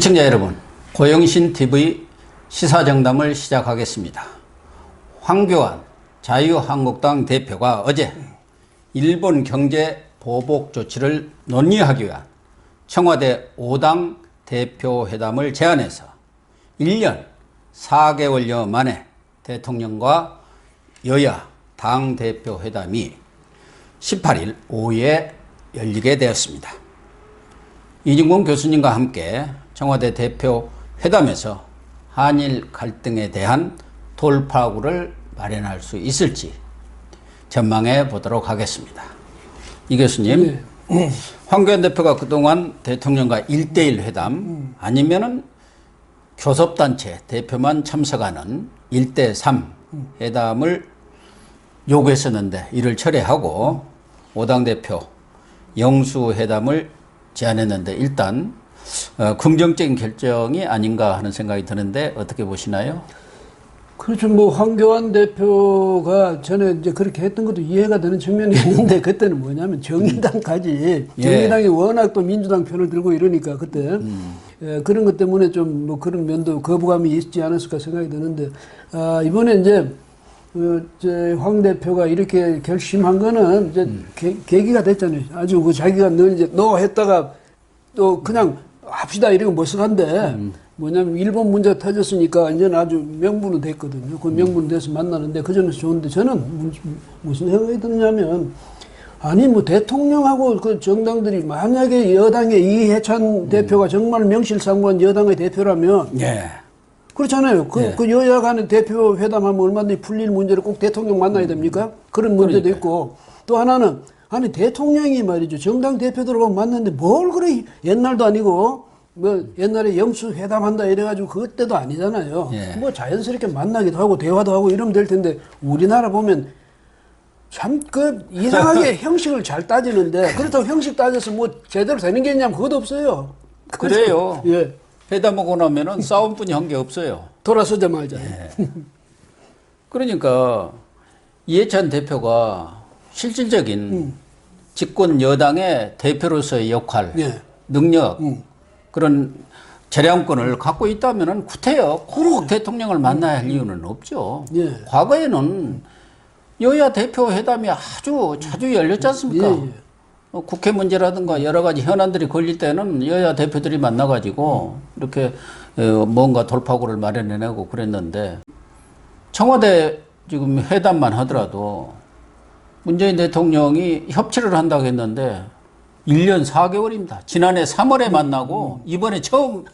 시청자 여러분, 고영신 TV 시사정담을 시작하겠습니다. 황교안 자유한국당 대표가 어제 일본 경제 보복 조치를 논의하기 위한 청와대 5당 대표회담을 제안해서 1년 4개월여 만에 대통령과 여야 당대표회담이 18일 오후에 열리게 되었습니다. 이진곤 교수님과 함께 청와대 대표 회담에서 한일 갈등에 대한 돌파구를 마련할 수 있을지 전망해 보도록 하겠습니다. 이 교수님, 황교안 대표가 그동안 대통령과 1대1 회담 아니면은 교섭단체 대표만 참석하는 1대3 회담을 요구했었는데 이를 철회하고 5당 대표 영수회담을 제안했는데 일단 긍정적인 결정이 아닌가 하는 생각이 드는데 어떻게 보시나요? 그렇죠. 뭐 황교안 대표가 전에 이제 그렇게 했던 것도 이해가 되는 측면이 있는데 그때는 뭐냐면 정의당까지 정의당이 워낙 또 민주당 편을 들고 이러니까 그때 그런 것 때문에 좀 뭐 그런 면도 거부감이 있지 않았을까 생각이 드는데 이번에 이제 황 대표가 이렇게 결심한 거는 이제 계기가 됐잖아요. 아주 그 자기가 늘 이제 너 했다가 또 그냥 합시다 이러고 머쓱한데 뭐냐면 일본 문제가 터졌으니까 이제는 아주 명분은 됐거든요. 그 명분 돼서 만나는데 그전에서 좋은데 저는 무슨 생각이 드냐면 아니 뭐 대통령하고 그 정당들이 만약에 여당의 이해찬 대표가 정말 명실상부한 여당의 대표라면 그렇잖아요. 그 여야 간의 대표 회담하면 얼마든지 풀릴 문제를 꼭 대통령 만나야 됩니까? 그런 문제도 있고 또 하나는 아니 대통령이 말이죠. 정당 대표들하고 만났는데 뭘 그래 옛날도 아니고 뭐 옛날에 영수 회담한다 이래가지고 그때도 아니잖아요. 뭐 자연스럽게 만나기도 하고 대화도 하고 이러면 될 텐데 우리나라 보면 참 그 이상하게 형식을 잘 따지는데 그렇다고 형식 따져서 뭐 제대로 되는 게 있냐면 그것도 없어요. 그래요. 회담하고 나면은 싸움뿐이 한 게 없어요. 돌아서자마자. 그러니까 이해찬 대표가 실질적인 집권 여당의 대표로서의 역할, 능력, 그런 재량권을 갖고 있다면은 구태여 꼭 대통령을 만나야 할 이유는 없죠. 과거에는 여야 대표 회담이 아주 자주 열렸지 않습니까? 국회 문제라든가 여러 가지 현안들이 걸릴 때는 여야 대표들이 만나가지고 이렇게 뭔가 돌파구를 마련해내고 그랬는데 청와대 지금 회담만 하더라도 문재인 대통령이 협치를 한다고 했는데 1년 4개월입니다. 지난해 3월에 만나고 이번에 처음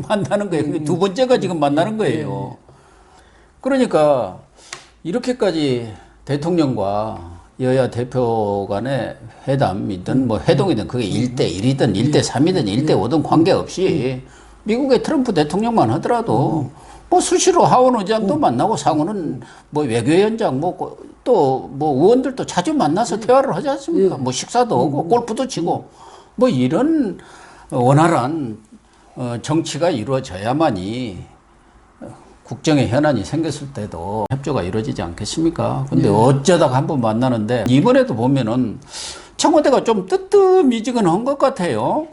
만나는 거예요. 두 번째가 지금 만나는 거예요. 그러니까 이렇게까지 대통령과 여야 대표 간의 회담이든 뭐 회동이든 그게 1대1이든 1대3이든 1대5든 관계없이 미국의 트럼프 대통령만 하더라도 뭐 수시로 하원 의장도 만나고 상원은 뭐 외교위원장 뭐 또 뭐 의원들도 자주 만나서 대화를 하지 않습니까? 뭐 식사도 하고 골프도 치고 뭐 이런 원활한 정치가 이루어져야만이 국정의 현안이 생겼을 때도 협조가 이루어지지 않겠습니까? 근데 어쩌다가 한번 만나는데 이번에도 보면은 청와대가 좀 뜨뜻미지근한 것 같아요.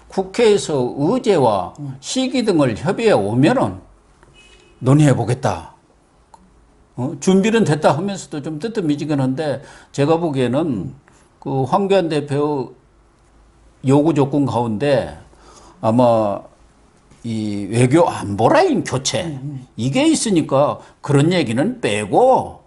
국회에서 의제와 시기 등을 협의해 오면은 논의해 보겠다. 준비는 됐다 하면서도 좀 뜨뜻미지근한데 제가 보기에는 그 황교안 대표 요구 조건 가운데 아마 이 외교 안보 라인 교체 이게 있으니까 그런 얘기는 빼고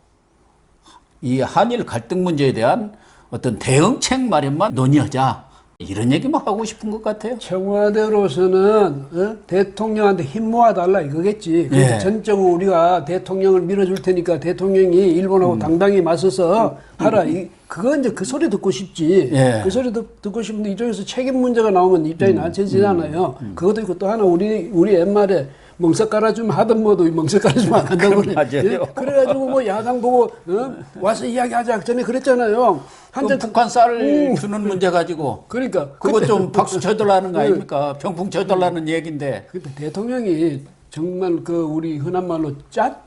이 한일 갈등 문제에 대한 어떤 대응책 마련만 논의하자 이런 얘기만 하고 싶은 것 같아요. 청와대로서는 대통령한테 힘 모아달라 이거겠지. 그래서 전적으로 우리가 대통령을 밀어줄 테니까 대통령이 일본하고 당당히 맞서서 하라. 그건 이제 그 소리 듣고 싶지. 그 소리 듣고 싶은데 이쪽에서 책임 문제가 나오면 입장이 낮아지잖아요. 그것도 있고 또 하나 우리 옛말에 멍석 깔아주면 하던 뭐도 멍석 깔아주면 안 한다고 그래. 맞아요. 그래가지고 뭐 야당 보고 와서 이야기하자 전에 그랬잖아요. 한전 북한 쌀 주는 문제 가지고 그러니까 그거 좀 박수 쳐달라는 거 아닙니까? 병풍 쳐달라는 얘기인데. 근데 대통령이 정말 그 우리 흔한 말로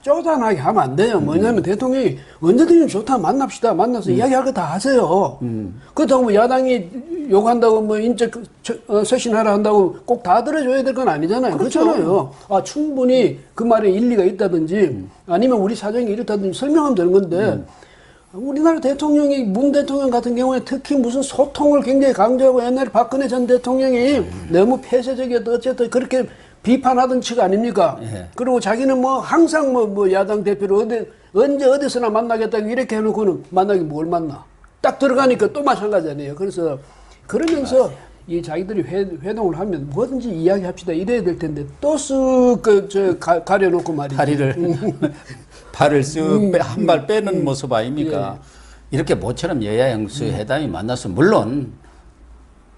쪼잔하게 하면 안 돼요. 뭐냐면 대통령이 언제든지 좋다 만납시다. 만나서 이야기할 거 다 하세요. 그렇다고 뭐 야당이 욕한다고 뭐 인적 쇄신하라 한다고 꼭 다 들어줘야 될 건 아니잖아요. 그렇잖아요. 아, 충분히 그 말에 일리가 있다든지 아니면 우리 사정이 이렇다든지 설명하면 되는 건데 우리나라 대통령이 문 대통령 같은 경우에 특히 무슨 소통을 굉장히 강조하고 옛날에 박근혜 전 대통령이 너무 폐쇄적이었다 어쨌든 그렇게 비판하던 측 아닙니까? 예. 그리고 자기는 뭐 항상 뭐 야당 대표를 언제 어디서나 만나겠다고 이렇게 해놓고는 만나기 뭘 만나? 딱 들어가니까 또 마찬가지 아니에요. 그래서 그러면서 이 자기들이 회동을 하면 뭐든지 이야기합시다 이래야 될 텐데 또 쓱 가려놓고 말이죠. 다리를 발을 쓱 한 발 빼는 모습 아닙니까? 이렇게 모처럼 여야 양수 회담이 만나서 물론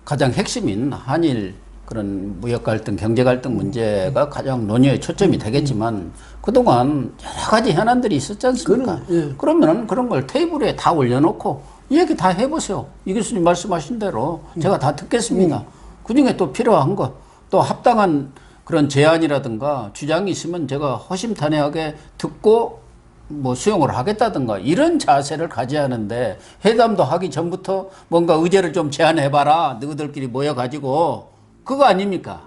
가장 핵심인 한일 그런 무역 갈등, 경제 갈등 문제가 가장 논의의 초점이 되겠지만 그동안 여러 가지 현안들이 있었지 않습니까? 그러면 그런 걸 테이블에 다 올려놓고 얘기 다 해보세요. 이 교수님 말씀하신 대로 제가 다 듣겠습니다. 그중에 또 필요한 거, 또 합당한 그런 제안이라든가 주장이 있으면 제가 허심탄회하게 듣고 뭐 수용을 하겠다든가 이런 자세를 가져야 하는데 회담도 하기 전부터 뭔가 의제를 좀 제안해봐라. 너희들끼리 모여가지고 그거 아닙니까?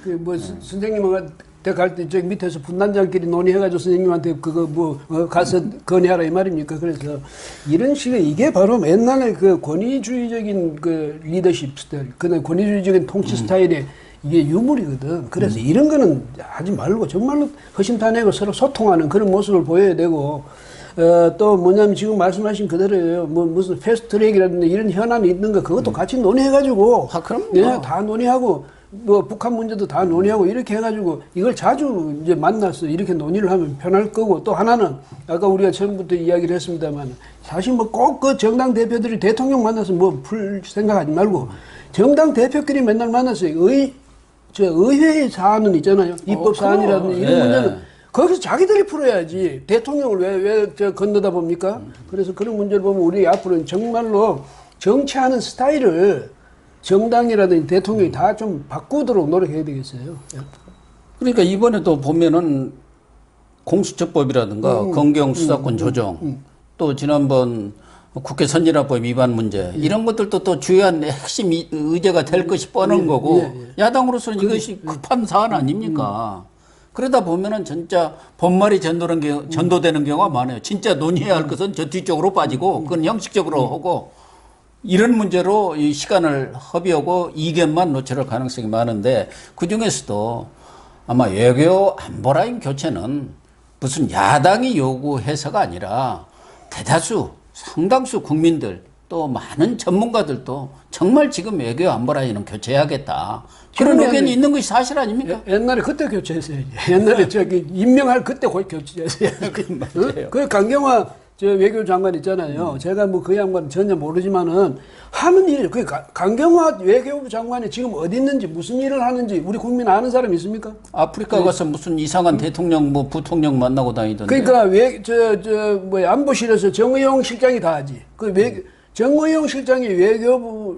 그 뭐 선생님한테 갈 때 저기 밑에서 분단장끼리 논의해가지고 선생님한테 그거 뭐 가서 건의하라 이 말입니까? 그래서 이런 식의 이게 바로 옛날에 그 권위주의적인 그 리더십 스타일, 그 권위주의적인 통치 스타일의 이게 유물이거든. 그래서 이런 거는 하지 말고 정말로 허심탄회하고 서로 소통하는 그런 모습을 보여야 되고. 또 뭐냐면 지금 말씀하신 그대로예요. 뭐 무슨 패스트트랙이라든지 이런 현안이 있는 거 그것도 같이 논의해가지고 그럼요. 네, 다 논의하고 뭐 북한 문제도 다 논의하고 이렇게 해가지고 이걸 자주 이제 만나서 이렇게 논의를 하면 편할 거고 또 하나는 아까 우리가 처음부터 이야기를 했습니다만 사실 뭐 꼭 그 정당 대표들이 대통령 만나서 뭐 풀 생각하지 말고 정당 대표끼리 맨날 만나서 의회의 사안은 있잖아요. 입법 사안이라든지 이런 문제는 거기서 자기들이 풀어야지 대통령을 왜 건너다 봅니까? 그래서 그런 문제를 보면 우리 앞으로는 정말로 정치하는 스타일을 정당이라든지 대통령이 다 좀 바꾸도록 노력해야 되겠어요. 그러니까 이번에도 보면은 공수처법이라든가 검경 수사권 조정 또 지난번 국회 선진화법 위반 문제 이런 것들도 또 주요한 핵심 의제가 될 것이 뻔한 거고 야당으로서는 이것이 급한 사안 아닙니까? 그러다 보면은 진짜 본말이 전도되는 경우가 많아요. 진짜 논의해야 할 것은 저 뒤쪽으로 빠지고 그건 형식적으로 하고 이런 문제로 이 시간을 허비하고 이견만 노출할 가능성이 많은데 그중에서도 아마 외교 안보라인 교체는 무슨 야당이 요구해서가 아니라 대다수 상당수 국민들 또 많은 전문가들도 정말 지금 외교 안보라인은 교체해야겠다. 그런 의견이 있는 것이 사실 아닙니까? 옛날에 그때 교체했어야지. 옛날에 저기 임명할 그때 교체했어야지. 그 강경화 저 외교장관 있잖아요. 제가 뭐 그 양반 전혀 모르지만은 하는 일이 그 강경화 외교부 장관이 지금 어디 있는지 무슨 일을 하는지 우리 국민 아는 사람 있습니까? 아프리카 가서 무슨 이상한 대통령 뭐 부통령 만나고 다니던데. 그러니까 안보실에서 정의용 실장이 다 하지. 정의용 실장이 외교부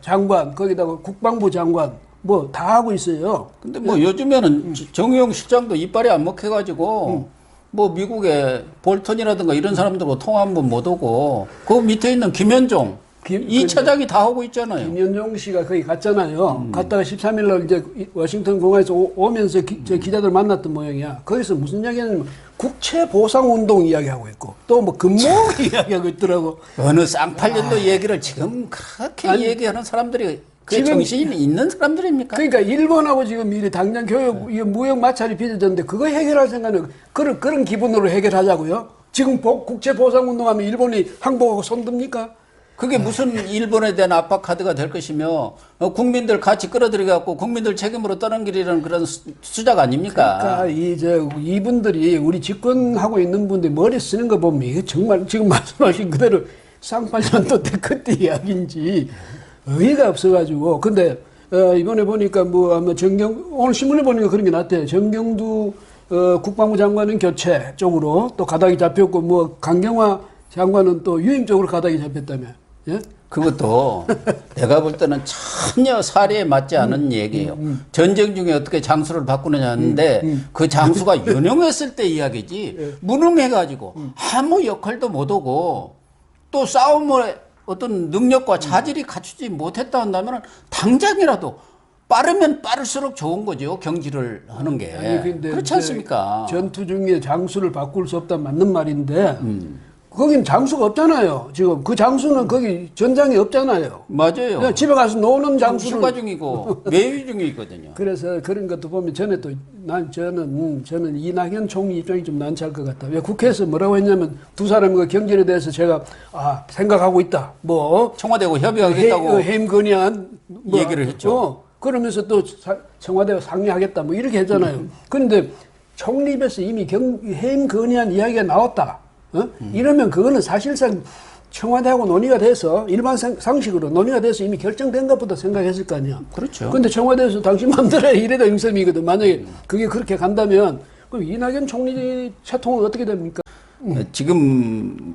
장관 거기다가 국방부 장관 뭐 다 하고 있어요. 근데 뭐 요즘에는 정의용 실장도 이빨이 안 먹혀가지고 뭐 미국의 볼턴이라든가 이런 사람들하고 통화 한 번 못 오고 그 밑에 있는 김현종 이 차장이 다 하고 있잖아요. 김현종 씨가 거기 갔잖아요. 갔다가 13일 날 이제 워싱턴 공항에서 오면서 기자들 만났던 모양이야. 거기서 무슨 이야기하냐면 국채 보상 운동 이야기하고 있고 또 뭐 금목 이야기하고 있더라고. 어느 쌍팔년도 얘기를 지금 그렇게 얘기하는 사람들이 그 정신이 있는 사람들입니까? 그러니까 일본하고 지금 이 당장 무역 마찰이 빚어졌는데 그거 해결할 생각은 그런 기분으로 해결하자고요? 지금 국채 보상 운동하면 일본이 항복하고 손듭니까? 그게 무슨 일본에 대한 압박 카드가 될 것이며 국민들 같이 끌어들여갖고 국민들 책임으로 떠넘기려는 그런 수작 아닙니까? 그러니까 이분들이 우리 집권하고 있는 분들 머리 쓰는 거 보면 이게 정말 지금 말씀하신 그대로 쌍팔년도 때 그때 이야기인지 의의가 없어가지고 근데 이번에 보니까 뭐 아마 오늘 신문에 보니까 그런 게 났대요. 정경두 국방부 장관은 교체 쪽으로 또 가닥이 잡혔고 뭐 강경화 장관은 또 유임 쪽으로 가닥이 잡혔다며. 예? 그것도 내가 볼 때는 전혀 사례에 맞지 않은 얘기예요. 전쟁 중에 어떻게 장수를 바꾸느냐 하는데 그 장수가 유능했을 때 이야기지 무능해가지고 아무 역할도 못하고 또 싸움을 어떤 능력과 자질이 갖추지 못했다 한다면 당장이라도 빠르면 빠를수록 좋은 거죠. 경지를 하는 게. 아니, 근데 그렇지 않습니까? 전투 중에 장수를 바꿀 수 없다 맞는 말인데 거긴 장수가 없잖아요. 지금 그 장수는 거기 전장에 없잖아요. 맞아요. 그냥 집에 가서 노는 장수를 휴가 중이고 매위 중이거든요. 그래서 그런 것도 보면 전에 또 저는 이낙연 총리 입장이 좀 난처할 것 같다. 왜 국회에서 뭐라고 했냐면 두 사람의 그 경제에 대해서 제가 생각하고 있다. 뭐 청와대하고 협의하겠다고 해임 건의안 얘기를 했죠. 그러면서 또 청와대와 상의하겠다. 뭐 이렇게 했잖아요. 그런데 총리 입에서 이미 해임 건의안 이야기가 나왔다. 이러면 그거는 사실상 청와대하고 논의가 돼서 일반 상식으로 논의가 돼서 이미 결정된 것부터 생각했을 거 아니야. 그렇죠. 근데 청와대에서 당신 마음대로 이래도 영sem이거든. 만약에 그게 그렇게 간다면 그럼 이낙연 총리 채통은 어떻게 됩니까? 지금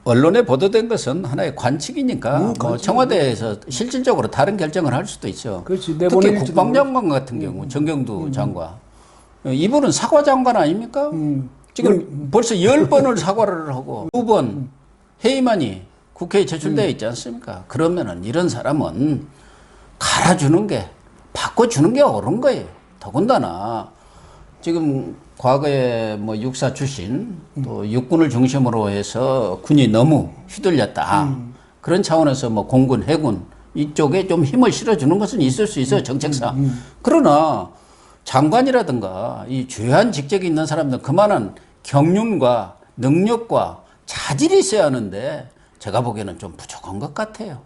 언론에 보도된 것은 하나의 관측이니까 뭐 청와대에서 실질적으로 다른 결정을 할 수도 있죠. 그렇지. 특히 국방장관 같은 경우 정경두 장관 이분은 사과장관 아닙니까? 지금 벌써 10번을 사과를 하고 2번 해임안이 국회에 제출되어 있지 않습니까? 그러면은 이런 사람은 갈아주는 게 바꿔주는 게 옳은 거예요. 더군다나 지금 과거에 뭐 육사 출신 또 육군을 중심으로 해서 군이 너무 휘둘렸다. 그런 차원에서 뭐 공군, 해군 이쪽에 좀 힘을 실어주는 것은 있을 수 있어요. 정책상. 그러나 장관이라든가 이 주요한 직책이 있는 사람들 그만한 경륜과 능력과 자질이 있어야 하는데 제가 보기에는 좀 부족한 것 같아요.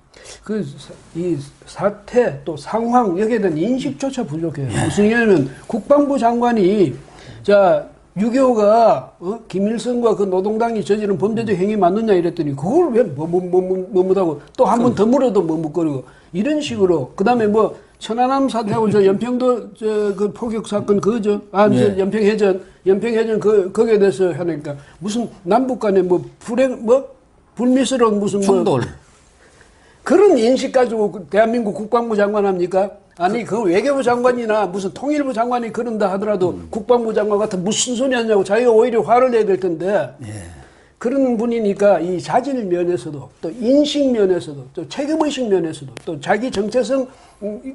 이 사태 또 상황 여기에 대한 인식조차 부족해요. 무슨 얘기냐면 국방부 장관이 6.25가 김일성과 그 노동당이 저지른 범죄적 행위 맞느냐 이랬더니 그걸 왜 머뭇하고 또 한 번 더 물어도 머뭇거리고 이런 식으로 그다음에 뭐 천안함 사태하고 저 연평도 그 포격 사건 연평해전 거기에 대해서 하니까 무슨 남북 간에 불미스러운 무슨 충돌 그런 인식 가지고 대한민국 국방부 장관 합니까? 아니 그 외교부 장관이나 무슨 통일부 장관이 그런다 하더라도 국방부 장관 같은 무슨 소리 하냐고 자기가 오히려 화를 내야 될 텐데 그런 분이니까 이 자질 면에서도 또 인식 면에서도 또 책임의식 면에서도 또 자기 정체성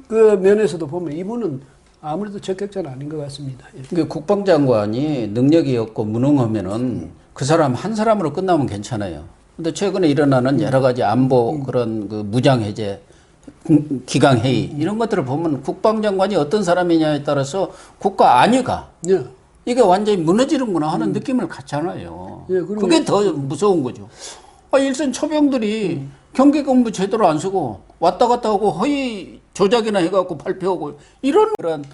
그 면에서도 보면 이분은 아무래도 적격자는 아닌 것 같습니다. 그러니까 국방장관이 능력이 없고 무능하면은 그 사람 한 사람으로 끝나면 괜찮아요. 근데 최근에 일어나는 여러 가지 안보 그런 그 무장해제 기강회의 이런 것들을 보면 국방장관이 어떤 사람이냐에 따라서 국가 안위가 이게 완전히 무너지는구나 하는 느낌을 갖잖아요. 그게 더 무서운 거죠. 일선 초병들이 경계근무 제대로 안 쓰고 왔다 갔다 하고 허위 조작이나 해갖고 발표하고 이런 그런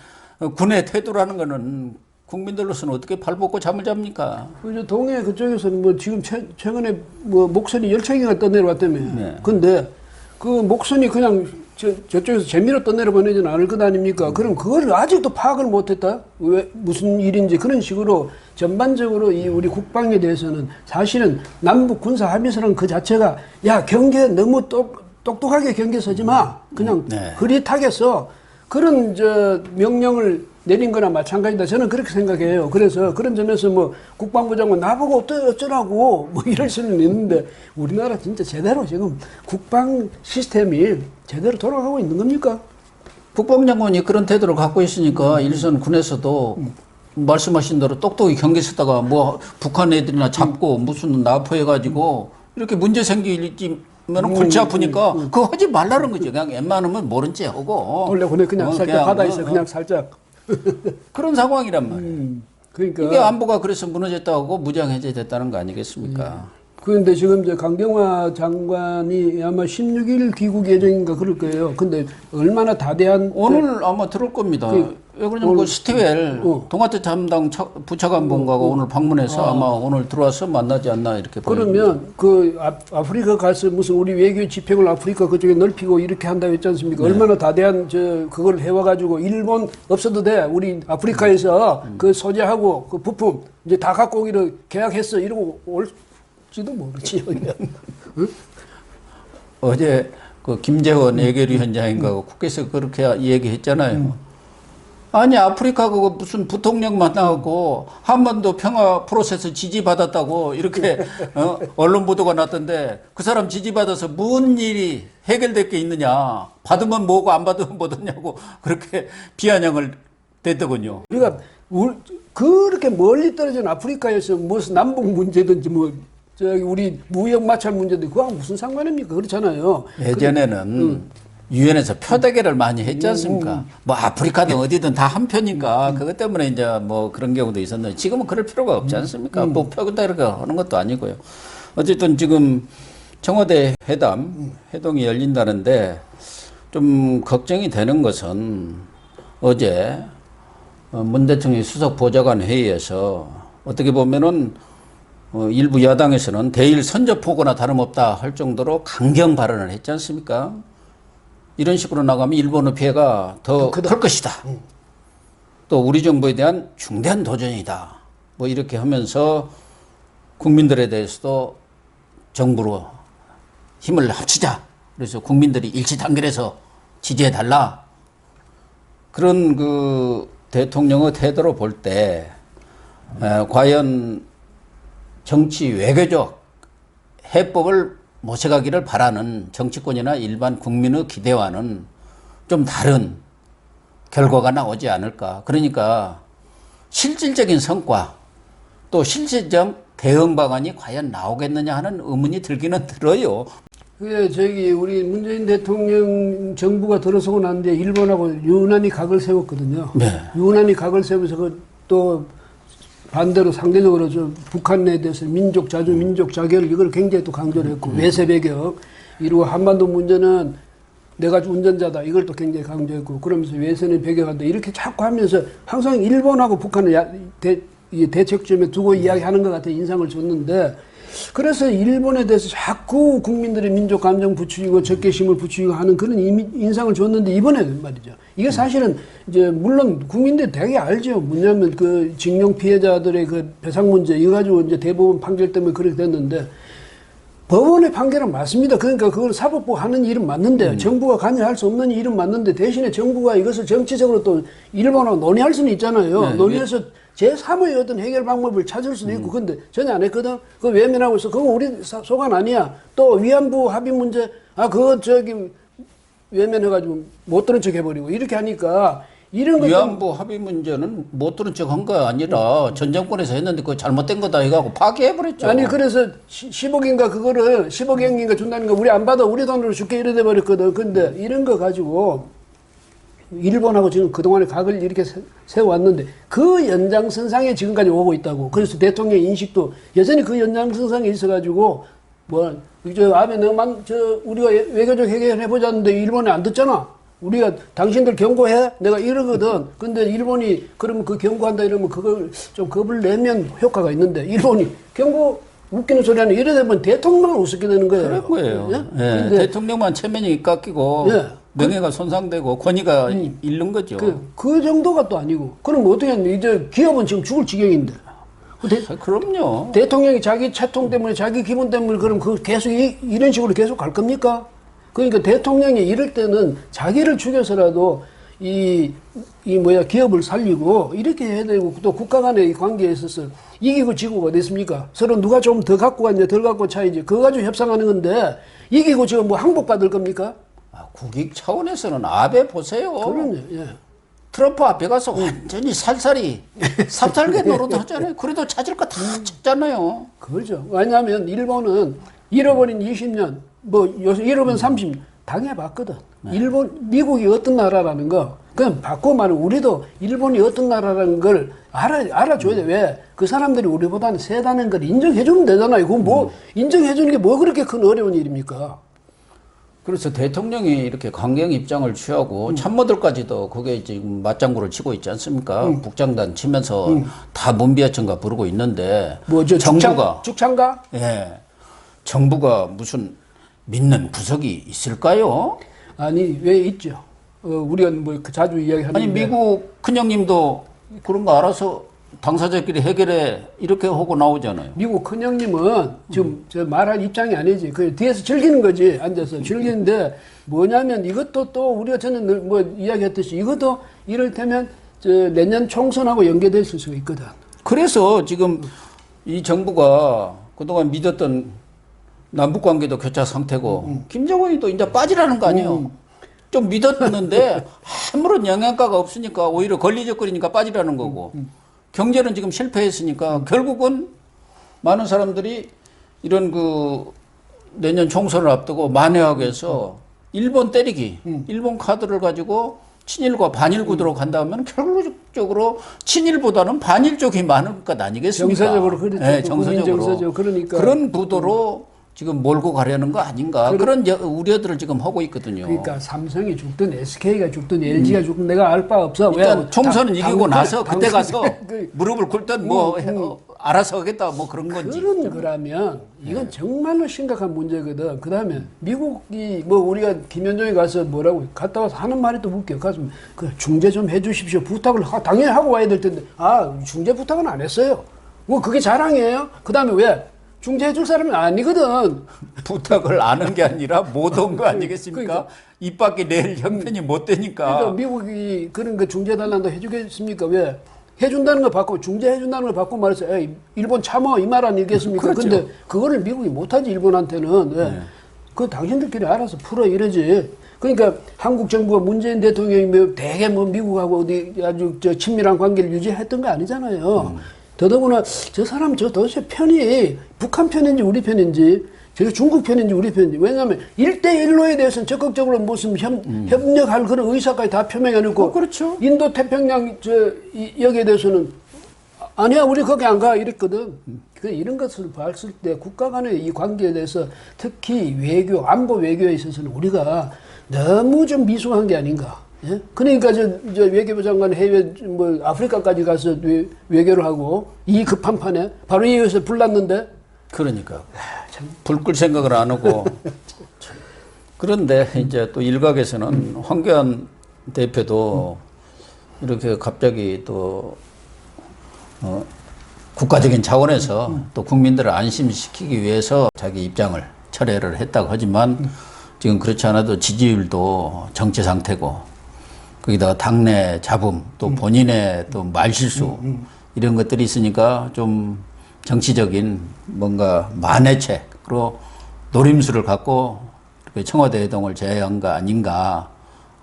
군의 태도라는 거는 국민들로서는 어떻게 발벗고 잠을 잡니까? 동해 그쪽에서는 뭐 지금 최근에 뭐 목선이 10척이가 떠내려왔다며. 근데 그 목선이 그냥 저쪽에서 재미로 떠내려보내지는 않을 것 아닙니까? 그럼 그걸 아직도 파악을 못했다? 왜 무슨 일인지 그런 식으로 전반적으로 이 우리 국방에 대해서는 사실은 남북 군사 합의서는 그 자체가 경계 너무 똑똑하게 경계 서지 마. 그냥 흐릿하게 써. 그런 명령을 내린 거나 마찬가지다. 저는 그렇게 생각해요. 그래서 그런 점에서 뭐 국방부 장관 나보고 어쩌라고 뭐 이럴 수는 있는데 우리나라 진짜 제대로 지금 국방 시스템이 제대로 돌아가고 있는 겁니까? 국방장관이 그런 태도를 갖고 있으니까 일선 군에서도 말씀하신 대로 똑똑히 경계 쓰다가 뭐 북한 애들이나 잡고 무슨 납포해가지고 이렇게 문제 생기면 골치 아프니까 그거 하지 말라는 거죠. 그냥 웬만하면 모른 체 하고. 원래 그냥 살짝 바다에서 그냥 살짝. 그런 상황이란 말이에요. 그러니까 이게 안보가 그래서 무너졌다고 무장해제됐다는 거 아니겠습니까? 그런데 지금 강경화 장관이 아마 16일 귀국 예정인가 그럴 거예요. 근데 얼마나 다대한 오늘 아마 들어올 겁니다. 왜 그러냐면 그 스티웰 동아태 담당 부차관본가가 오늘 방문해서 아마 오늘 들어와서 만나지 않나 이렇게 그러면 그 아프리카 가서 무슨 우리 외교 집행을 아프리카 그쪽에 넓히고 이렇게 한다고 했지 않습니까? 얼마나 다대한 그걸 해와가지고 일본 없어도 돼. 우리 아프리카에서 그 소재하고 그 부품 이제 다 갖고 오기로 계약했어. 이러고 올지도 모르지. 어제 그 김재원 외교위원장인가 국회에서 그렇게 얘기했잖아요. 아니 아프리카 그거 무슨 부통령 만나고 한반도 평화 프로세스 지지받았다고 이렇게 언론 보도가 났던데 그 사람 지지받아서 무슨 일이 해결될 게 있느냐. 받으면 뭐고 안 받으면 뭐더냐고 그렇게 비아냥을 댔더군요. 우리가 그렇게 멀리 떨어진 아프리카에서 무슨 남북 문제든지 뭐 저기 우리 무역 마찰 문제도 그거하고 무슨 상관입니까? 그렇잖아요. 예전에는 유엔에서 표대결을 많이 했지 않습니까? 뭐 아프리카든 어디든 다 한 표니까 그것 때문에 이제 뭐 그런 경우도 있었는데 지금은 그럴 필요가 없지 않습니까? 뭐 표대결 하는 것도 아니고요. 어쨌든 지금 청와대 회동이 열린다는데 좀 걱정이 되는 것은 어제 문 대통령이 수석 보좌관 회의에서 어떻게 보면은 일부 야당에서는 대일 선전포고나 다름없다 할 정도로 강경 발언을 했지 않습니까? 이런 식으로 나가면 일본의 피해가 더 클 것이다. 또 우리 정부에 대한 중대한 도전이다. 뭐 이렇게 하면서 국민들에 대해서도 정부로 힘을 합치자. 그래서 국민들이 일치단결해서 지지해달라. 그런 그 대통령의 태도로 볼 때 과연 정치 외교적 해법을 모셔가기를 바라는 정치권이나 일반 국민의 기대와는 좀 다른 결과가 나오지 않을까. 그러니까 실질적인 성과 또 실질적 대응 방안이 과연 나오겠느냐 하는 의문이 들기는 들어요. 그게 저기 우리 문재인 대통령 정부가 들어서고 난 뒤에 일본하고 유난히 각을 세웠거든요. 네. 유난히 각을 세우면서 또 반대로 상대적으로 좀 북한에 대해서 민족 자주, 민족 자결 이걸 굉장히 또 강조를 했고 외세 배격 이루고 한반도 문제는 내가 운전자다 이걸 또 굉장히 강조했고 그러면서 외세는 배격한다 이렇게 자꾸 하면서 항상 일본하고 북한을 대척점에 두고 이야기하는 것 같아 인상을 줬는데 그래서 일본에 대해서 자꾸 국민들의 민족 감정 부추기고 적개심을 부추기고 하는 그런 인상을 줬는데 이번에 말이죠. 이게 사실은 이제 물론 국민들이 되게 알죠. 뭐냐면 그 징용 피해자들의 그 배상 문제 이거 가지고 이제 대법원 판결 때문에 그렇게 됐는데 법원의 판결은 맞습니다. 그러니까 그걸 사법부 하는 일은 맞는데 정부가 관여할 수 없는 일은 맞는데 대신에 정부가 이것을 정치적으로 또 일본하고 논의할 수는 있잖아요. 네, 논의해서 제3의 어떤 해결 방법을 찾을 수도 있고 근데 전혀 안 했거든. 그거 외면하고 있어. 그거 우리 소관 아니야. 또 위안부 합의 문제 그거 저기 외면해가지고 못 들은 척 해버리고 이렇게 하니까 이런 것들 위안부 합의 문제는 못 들은 척 한 거 아니라 전 정권에서 했는데 그거 잘못된 거다 해가고 파기해버렸죠. 아니 그래서 10억인가 그거를 10억인가 준다는 거 우리 안 받아 우리 돈으로 줄게 이래 돼버렸거든. 근데 이런 거 가지고 일본하고 지금 그동안에 각을 이렇게 세워왔는데 그 연장선상에 지금까지 오고 있다고. 그래서 대통령 인식도 여전히 그 연장선상에 있어가지고 아베 우리가 외교적 해결해보자는데 일본이 안 듣잖아. 우리가 당신들 경고해? 내가 이러거든. 근데 일본이 그러면 그 경고한다 이러면 그걸 좀 겁을 내면 효과가 있는데 일본이 경고 웃기는 소리 하는 이래 되면 대통령을 우습게 되는 거예요. 그런 거예요. 예? 예, 대통령만 체면이 깎이고 예. 명예가 손상되고 권위가 잃는 거죠. 그 정도가 또 아니고. 그럼 어떻게 하냐. 이제 기업은 지금 죽을 지경인데. 그럼요. 대통령이 자기 채통 때문에 자기 기분 때문에 그럼 그 계속 이런 식으로 계속 갈 겁니까? 그러니까 대통령이 이럴 때는 자기를 죽여서라도 기업을 살리고 이렇게 해야 되고 또 국가 간의 관계에 있어서 이기고 지고가 어디 있습니까? 서로 누가 좀 더 갖고 갔냐 덜 갖고 차이지. 그거 가지고 협상하는 건데 이기고 지금 뭐 항복받을 겁니까? 국익 차원에서는 아베 보세요. 그럼요. 예. 트럼프 앞에 가서 완전히 살살이 삽살개 노릇하잖아요. 그래도 찾을 거 다 찾잖아요. 그렇죠. 왜냐하면 일본은 잃어버린 20년, 요새 잃어버린 30년 당해봤거든. 미국이 어떤 나라라는 거, 그냥 바꿔 말하면 우리도 일본이 어떤 나라라는 걸 알아줘야 돼. 왜? 그 사람들이 우리보다는 세다는 걸 인정해주면 되잖아요. 그거 인정해주는 게 뭐 그렇게 큰 어려운 일입니까? 그래서 대통령이 이렇게 강경 입장을 취하고 참모들까지도 그게 지금 맞장구를 치고 있지 않습니까? 북장단 치면서 다 문비아천가 부르고 있는데 정부가 죽창가? 예, 정부가 무슨 믿는 구석이 있을까요? 아니 왜 있죠? 우리가 자주 이야기하는데 아니 미국 큰형님도 그런 거 알아서 당사자끼리 해결해 이렇게 하고 나오잖아요. 미국 큰형님은 지금 저 말할 입장이 아니지. 그 뒤에서 즐기는 거지. 앉아서 즐기는데 뭐냐면 이것도 또 우리가 전에 늘 뭐 이야기했듯이 이것도 이를테면 저 내년 총선하고 연계될 수가 있거든. 그래서 지금 이 정부가 그동안 믿었던 남북 관계도 교차 상태고 김정은이 또 이제 빠지라는 거 아니에요. 좀 믿었는데 아무런 영향가가 없으니까 오히려 걸리적거리니까 빠지라는 거고 경제는 지금 실패했으니까 결국은 많은 사람들이 이런 그 내년 총선을 앞두고 만회하게해서 일본 때리기, 일본 카드를 가지고 친일과 반일 구도로 간다면 결국적으로 친일보다는 반일 쪽이 많을 것 아니겠습니까? 정서적으로 그렇죠. 네, 정서적으로. 그러니까 그런 구도로 지금 몰고 가려는 거 아닌가 그런 우려들을 지금 하고 있거든요. 그러니까 삼성이 죽든 SK가 죽든 LG가 죽든 내가 알 바 없어. 일단 왜? 총선은 이기고 나서 그때 가서 그 무릎을 꿇든 뭐 알아서 하겠다 뭐 그런 건지. 그런 거라면 이건 정말로 심각한 문제거든. 그다음에 미국이 뭐 우리가 김현종이 가서 뭐라고 갔다 와서 하는 말이 또 웃겨. 가서 그 중재 좀 해주십시오 부탁을 당연히 하고 와야 될 텐데 중재 부탁은 안 했어요. 뭐 그게 자랑이에요? 그다음에 왜? 중재해줄 사람이 아니거든. 부탁을 안 한 게 아니라 못 온 거 아니겠습니까? 그러니까. 입 밖에 낼 형편이 못 되니까. 그러니까 미국이 그런 거 중재달란도 해주겠습니까? 왜? 해준다는 거 받고 중재해준다는 걸 받고 말해서 에이, 일본 참어 이 말 아니겠습니까? 그렇죠. 근데 그거를 미국이 못하지 일본한테는. 왜? 네. 그 당신들끼리 알아서 풀어 이러지. 그러니까 한국 정부가 문재인 대통령이 뭐 대개 뭐 미국하고 어디 아주 저 친밀한 관계를 유지했던 거 아니잖아요. 더더구나 저 사람 저 도대체 편이 북한 편인지 우리 편인지 저 중국 편인지 우리 편인지 왜냐하면 1대1로에 대해서는 적극적으로 무슨 협력할 그런 의사까지 다 표명해놓고 그렇죠. 인도 태평양 여기에 대해서는 아니야 우리 거기 안 가 이랬거든. 이런 것을 봤을 때 국가 간의 이 관계에 대해서 특히 외교 안보 외교에 있어서는 우리가 너무 좀 미숙한 게 아닌가. 예? 그러니까 저 외교부 장관 해외 뭐 아프리카까지 가서 외교를 하고 이 급한 판에 바로 이에서 불났는데 그러니까 불 끌 생각을 안 하고 그런데 이제 또 일각에서는 황교안 대표도 이렇게 갑자기 또 국가적인 차원에서 또 국민들을 안심시키기 위해서 자기 입장을 철회를 했다고 하지만 지금 그렇지 않아도 지지율도 정체 상태고 거기다가 당내 잡음 또 본인의 또 말실수 이런 것들이 있으니까 좀 정치적인 뭔가 만회책으로 노림수를 갖고 이렇게 청와대 회동을 제외한 거 아닌가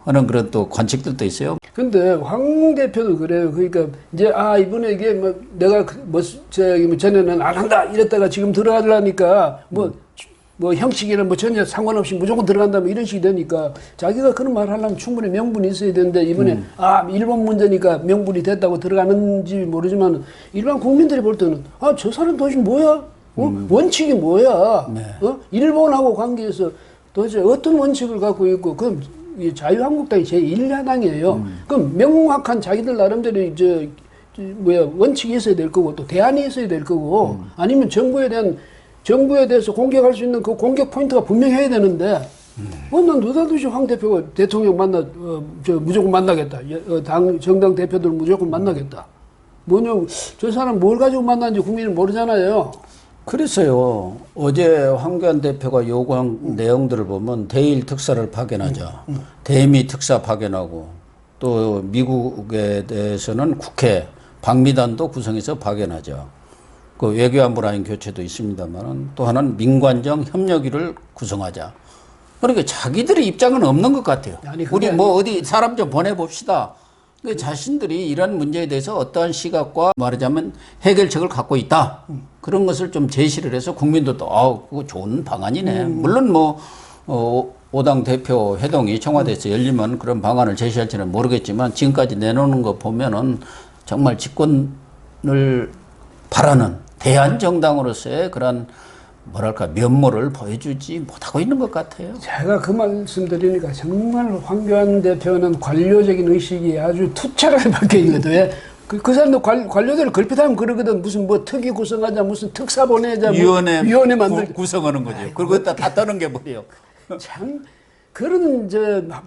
하는 그런 또 관측들도 있어요. 근데 황 대표도 그래요. 그러니까 이제 이번에 이게 뭐 내가 뭐 전에는 안 한다 이랬다가 지금 들어가려니까 뭐 형식이나 뭐 전혀 상관없이 무조건 들어간다면 이런 식이 되니까 자기가 그런 말 하려면 충분히 명분이 있어야 되는데 이번에 일본 문제니까 명분이 됐다고 들어가는지 모르지만 일반 국민들이 볼 때는 저 사람 도대체 뭐야? 원칙이 뭐야? 네. 일본하고 관계에서 도대체 어떤 원칙을 갖고 있고 그럼 이 자유한국당이 제1야당이에요. 그럼 명확한 자기들 나름대로 원칙이 있어야 될 거고 또 대안이 있어야 될 거고 아니면 정부에 대해서 공격할 수 있는 그 공격 포인트가 분명해야 되는데, 난 느닷없이 황 대표가 대통령 무조건 만나겠다. 정당 대표들 무조건 만나겠다. 뭐냐고, 저 사람 뭘 가지고 만나는지 국민은 모르잖아요. 그래서요, 어제 황교안 대표가 요구한 내용들을 보면 대일 특사를 파견하자, 대미 특사 파견하고, 또 미국에 대해서는 국회 방미단도 구성해서 파견하자. 그 외교안보 라인 교체도 있습니다만 또 하나는 민관정 협력위를 구성하자. 그러니까 자기들의 입장은 없는 것 같아요. 우리 뭐 어디 사람 좀 보내봅시다. 자신들이 이런 문제에 대해서 어떠한 시각과 말하자면 해결책을 갖고 있다. 그런 것을 좀 제시를 해서 국민도 또 그거 좋은 방안이네. 물론 뭐 5당 대표 회동이 청와대에서 열리면 그런 방안을 제시할지는 모르겠지만 지금까지 내놓는 거 보면은 정말 집권을 바라는 대한정당으로서의 그런 뭐랄까 면모를 보여주지 못하고 있는 것 같아요. 제가 그 말씀 드리니까 정말 황교안 대표는 관료적인 의식이 아주 투철하게 박혀 있거든. 왜? 그 사람도 관료들을 걸핏하면 그러거든. 무슨 뭐 특위 구성하자, 무슨 특사 보내자, 위원회 만들 구성하는 거죠. 그리고 다 떠는 게 뭐예요? 참 그런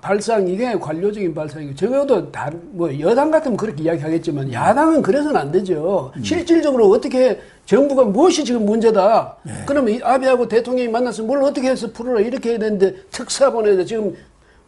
발상 이게 관료적인 발상이고 적어도 뭐 여당 같으면 그렇게 이야기하겠지만 야당은 그래서는 안 되죠. 실질적으로 어떻게 정부가 무엇이 지금 문제다. 그러면 이 아베하고 대통령이 만나서 뭘 어떻게 해서 풀어라 이렇게 해야 되는데 특사 보내야 돼. 지금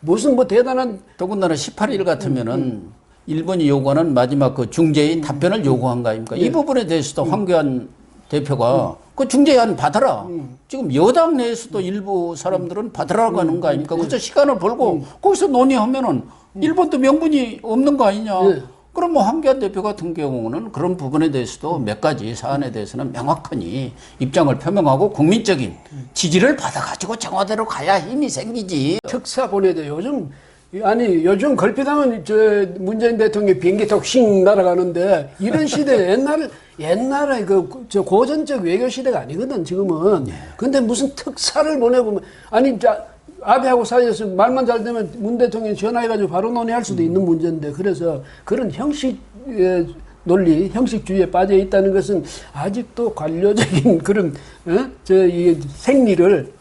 무슨 뭐 대단한 더군다나 18일 같으면은 일본이 요구하는 마지막 그 중재의 답변을 요구한 거 아닙니까? 이 부분에 대해서도 황교안 대표가 그 중재안 받아라. 지금 여당 내에서도 일부 사람들은 받으라고 하는 거 아닙니까? 그래서 시간을 벌고 거기서 논의하면은 일본도 명분이 없는 거 아니냐. 그럼 뭐 황교안 대표 같은 경우는 그런 부분에 대해서도 몇 가지 사안에 대해서는 명확하니 입장을 표명하고 국민적인 지지를 받아가지고 청와대로 가야 힘이 생기지. 특사 보내야 돼. 요즘 걸핏하면 문재인 대통령 비행기 타고 싱 날아가는데 이런 시대 옛날에 고전적 외교 시대가 아니거든 지금은. 근데 무슨 특사를 보내고 아베하고 사이에서 말만 잘 되면 문 대통령이 전화해가지고 바로 논의할 수도 있는 문제인데 그래서 그런 형식 논리, 형식주의에 빠져 있다는 것은 아직도 관료적인 그런 이 생리를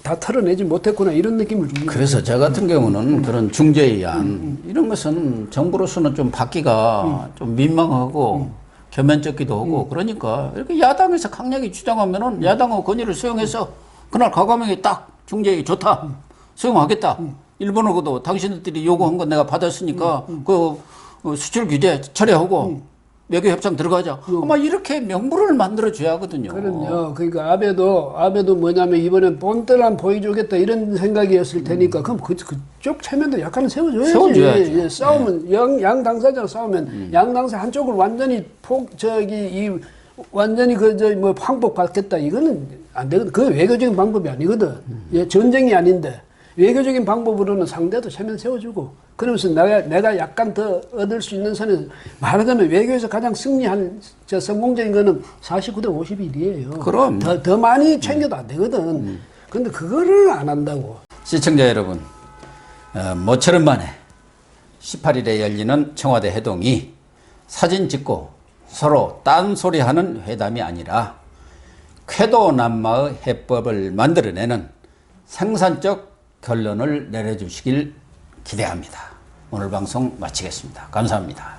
다 털어내지 못했구나 이런 느낌을 줍니다. 그래서 저 같은 경우는 그런 중재안 이런 것은 정부로서는 좀 받기가 좀 민망하고 겸연쩍기도 하고 그러니까 이렇게 야당에서 강력히 주장하면은 야당의 권위를 수용해서 그날 과감하게 딱 중재에 좋다 수용하겠다. 일본하고도 당신들이 요구한 건 내가 받았으니까 그 수출 규제 처리하고 외교 협상 들어가자. 아마 이렇게 명분을 만들어 줘야 하거든요. 그럼요. 그러니까 아베도 뭐냐면 이번엔 본때란 보여주겠다 이런 생각이었을 테니까 그럼 그쪽 체면도 약간은 세워줘야지. 세워줘야죠. 예, 싸우면 양 당사자랑 싸우면 양 당사 한쪽을 완전히 완전히 항복 받겠다 이거는 안 되거든. 그 외교적인 방법이 아니거든. 예, 전쟁이 아닌데 외교적인 방법으로는 상대도 체면 세워주고 그러면서 내가 약간 더 얻을 수 있는 선에서 말하자면 외교에서 가장 승리한 성공적인 거는 49대 51이에요. 그럼 더 많이 챙겨도 안 되거든. 근데 그거를 안 한다고. 시청자 여러분, 모처럼 만에 18일에 열리는 청와대 회동이 사진 찍고 서로 딴소리하는 회담이 아니라 쾌도난마의 해법을 만들어내는 생산적 결론을 내려주시길 기대합니다. 오늘 방송 마치겠습니다. 감사합니다.